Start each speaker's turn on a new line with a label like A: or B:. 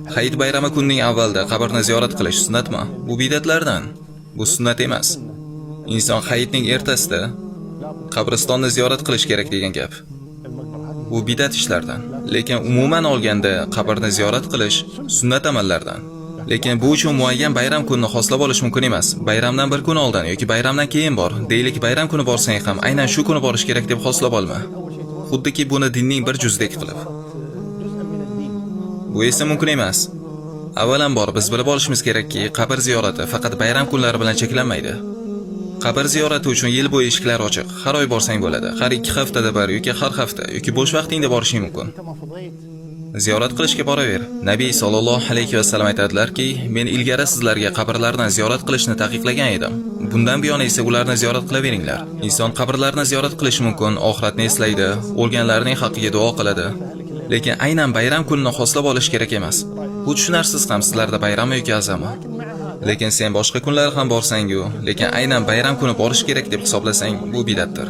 A: Hayit bayrami kunning avvalida qabrni ziyorat qilish sunnatmi? Bu bidatlardan. Bu sunnat emas. Inson hayitning ertasida qabristonni ziyorat qilish kerak degan gap. Bu bidat ishlardan. Lekin umuman olganda qabrni ziyorat qilish sunnat amallardan. Lekin bu uchun muayyan bayram kunini xoslab olish mumkin emas. Bayramdan bir kun oldin yoki bayramdan keyin bor. Deylik bayram kuni borsang ham aynan shu kuni borish kerak deb xoslab olma. Xuddiki buni dinning bir juzdek qilib. Bu esa mumkin emas. Avvalambor biz bilib olishimiz kerakki, qabr ziyorati faqat bayram kunlari bilan cheklanmaydi. Qabr ziyorati uchun yil bo'yi eshiklar ochiq. Har oy borsang bo'ladi. Har 2 haftada bir yoki har hafta yoki bo'sh vaqtingda borishing mumkin. Ziyorat qilishga boraver. Nabiy sollallohu alayhi va sallam aytadilar-ki, men ilgari sizlarga qabrlardan ziyorat qilishni taqiqlagan edim. Bundan buyon esa ularni ziyorat qilaveringlar. Inson qabrlarni ziyorat qilishi mumkin, oxiratni eslaydi, o'lganlarning haqqiga duo qiladi. Lekin aynan bayram kunini xoslab olish kerak emas. Bu tushunarsiz ham sizlarda bayram yoki azami. Lekin sen boshqa kunlar ham borsang-ku, lekin aynan bayram kuni borish kerak deb hisoblasang, bu bidatdir.